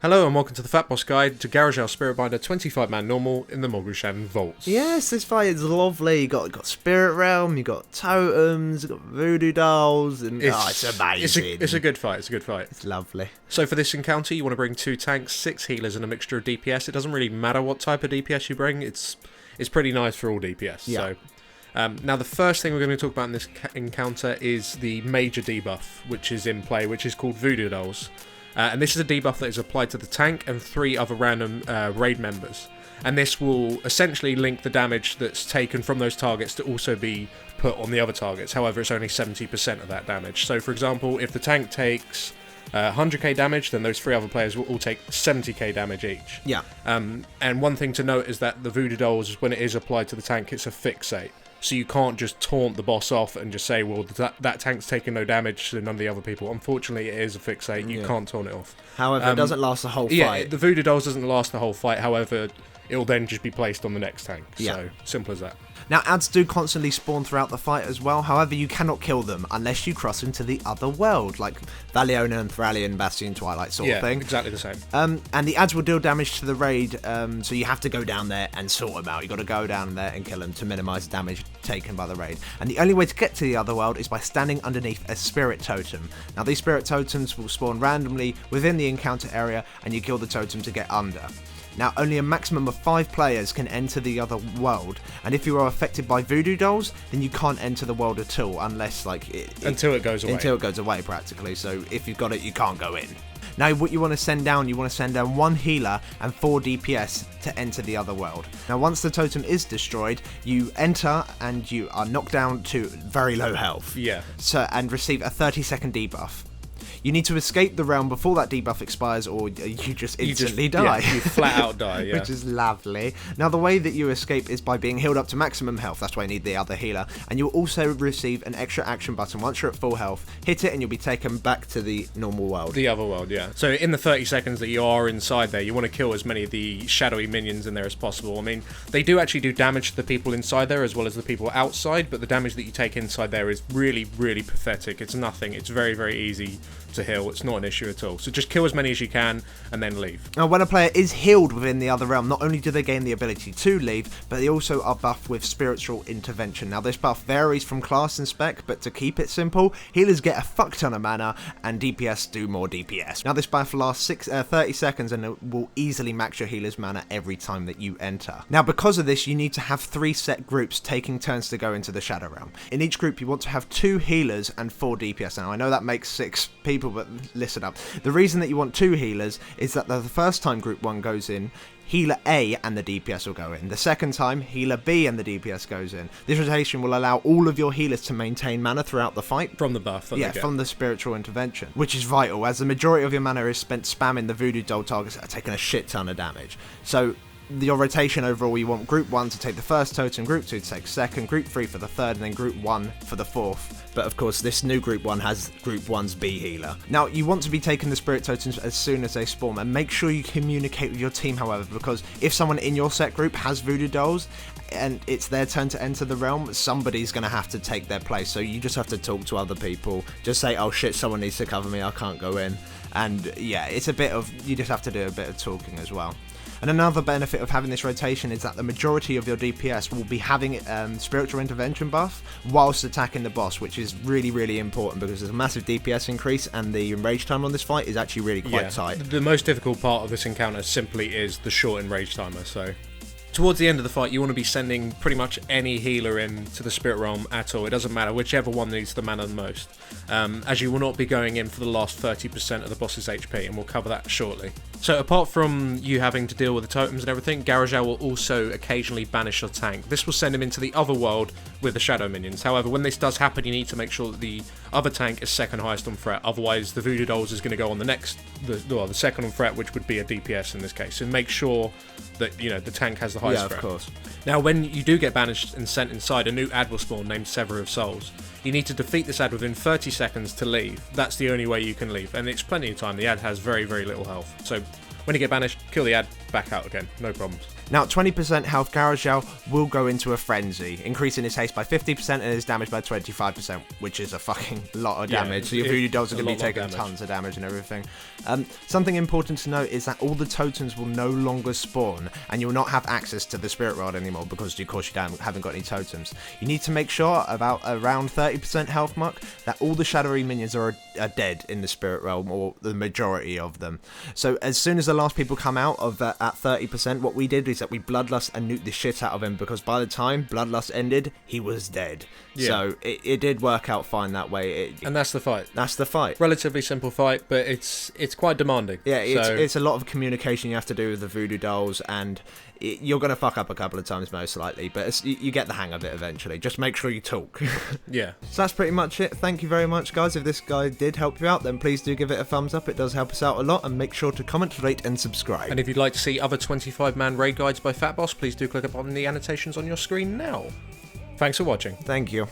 Hello and welcome to the FATBOSS Guide to Gara'jal Spiritbinder 25-man normal in the Mogu'shan vaults. Yes, this fight is lovely. You got Spirit Realm, you got totems, you got voodoo dolls, and it's amazing. It's a good fight. It's a good fight. It's lovely. So for this encounter, you want to bring 2 tanks, 6 healers, and a mixture of DPS. It doesn't really matter what type of DPS you bring. It's pretty nice for all DPS. Yeah. So now the first thing we're going to talk about in this encounter is the major debuff, which is in play, which is called voodoo dolls. And this is a debuff that is applied to the tank and 3 other random raid members. And this will essentially link the damage that's taken from those targets to also be put on the other targets. However, it's only 70% of that damage. So, for example, if the tank takes 100k damage, then those 3 other players will all take 70k damage each. Yeah. And one thing to note is that the voodoo dolls, when it is applied to the tank, it's a fixate. So you can't just taunt the boss off and just say, well, that tank's taking no damage to none of the other people. Unfortunately, it is a fixate. You can't taunt it off. However, it doesn't last the whole fight. Yeah, the voodoo dolls doesn't last the whole fight. However, it'll then just be placed on the next tank. Yeah. So, simple as that. Now, ads do constantly spawn throughout the fight as well. However, you cannot kill them unless you cross into the other world, like Valiona and Thralian, Bastion, Twilight sort of thing. Yeah, exactly the same. And the ads will deal damage to the raid, so you have to go down there and sort them out. You've got to go down there and kill them to minimise the damage taken by the raid. And the only way to get to the other world is by standing underneath a spirit totem. Now, these spirit totems will spawn randomly within the encounter area, and you kill the totem to get under. Now, only a maximum of 5 players can enter the other world, and if you are affected by voodoo dolls, then you can't enter the world at all, unless, until it goes away. Until it goes away, practically, so if you've got it, you can't go in. Now, what you want to send down, 1 healer and 4 DPS to enter the other world. Now, once the totem is destroyed, you enter and you are knocked down to very low health. Yeah. And receive a 30-second debuff. You need to escape the realm before that debuff expires, or you just instantly die. Yeah, you flat out die, yeah. Which is lovely. Now, the way that you escape is by being healed up to maximum health. That's why you need the other healer. And you'll also receive an extra action button once you're at full health. Hit it and you'll be taken back to the normal world. The other world, yeah. So in the 30 seconds that you are inside there, you want to kill as many of the shadowy minions in there as possible. I mean, they do actually do damage to the people inside there as well as the people outside, but the damage that you take inside there is really, really pathetic. It's nothing. It's very, very easy to heal. It's not an issue at all. So just kill as many as you can and then leave. Now, when a player is healed within the other realm, not only do they gain the ability to leave, but they also are buffed with spiritual intervention. Now, this buff varies from class and spec, but to keep it simple, healers get a fuck ton of mana and DPS do more DPS. Now, this buff lasts 30 seconds and it will easily max your healer's mana every time that you enter. Now, because of this, you need to have 3 set groups taking turns to go into the Shadow Realm. In each group, you want to have 2 healers and 4 DPS. Now, I know that makes 6 people, but listen up. The reason that you want 2 healers is that the first time group 1 goes in, healer A and the DPS will go in. The second time, healer B and the DPS goes in. This rotation will allow all of your healers to maintain mana throughout the fight. From the buff. From the spiritual intervention, which is vital, as the majority of your mana is spent spamming the voodoo doll targets that are taking a shit ton of damage. So, your rotation overall, you want group 1 to take the first totem, group 2 to take second, group 3 for the third, and then group 1 for the fourth. But of course, this new group 1 has group 1's B healer. Now, you want to be taking the spirit totems as soon as they spawn, and make sure you communicate with your team, however, because if someone in your set group has voodoo dolls and it's their turn to enter the realm, somebody's going to have to take their place. So you just have to talk to other people. Just say, oh shit, someone needs to cover me, I can't go in. And yeah, it's a bit of, you just have to do a bit of talking as well. And another benefit of having this rotation is that the majority of your DPS will be having spiritual intervention buff whilst attacking the boss, which is really, really important because there's a massive DPS increase and the enrage time on this fight is actually really quite tight. The most difficult part of this encounter simply is the short enrage timer, so towards the end of the fight, you want to be sending pretty much any healer in to the Spirit Realm at all. It doesn't matter, whichever one needs the mana the most, as you will not be going in for the last 30% of the boss's HP, and we'll cover that shortly. So apart from you having to deal with the totems and everything, Gara'jal will also occasionally banish your tank. This will send him into the other world with the shadow minions. However, when this does happen, you need to make sure that the other tank is second highest on threat. Otherwise, the voodoo dolls is going to go on the second on threat, which would be a DPS in this case. And make sure that, you know, the tank has the highest threat. Yeah, of course. Now, when you do get banished and sent inside, a new ad will spawn named Sever of Souls. You need to defeat this ad within 30 seconds to leave. That's the only way you can leave, and it's plenty of time. The ad has very, very little health. So When you get banished, kill the ad, back out again, no problems. Now, 20% health, Gara'jal will go into a frenzy, increasing his haste by 50% and his damage by 25%, which is a fucking lot of damage. So your voodoo dolls are going to be taking tons of damage and everything. Something important to note is that all the totems will no longer spawn, and you will not have access to the Spirit Rod anymore because, of course, you haven't got any totems. You need to make sure, about around 30% health mark, that all the shadowy minions are dead in the Spirit Realm, or the majority of them. So as soon as the last people come out of that at 30%, what we did is that we Bloodlust and nuked the shit out of him, because by the time Bloodlust ended, he was dead. Yeah. So it did work out fine that way. And that's the fight. That's the fight. Relatively simple fight, but it's quite demanding. Yeah, it's a lot of communication you have to do with the voodoo dolls, and you're going to fuck up a couple of times most likely, but you get the hang of it eventually. Just make sure you talk. Yeah. So that's pretty much it. Thank you very much, guys. If this guide did help you out, then please do give it a thumbs up. It does help us out a lot, and make sure to comment, rate, and subscribe. And if you'd like to see other 25-man raid guides by FATBOSS, please do click upon the annotations on your screen now. Thanks for watching. Thank you.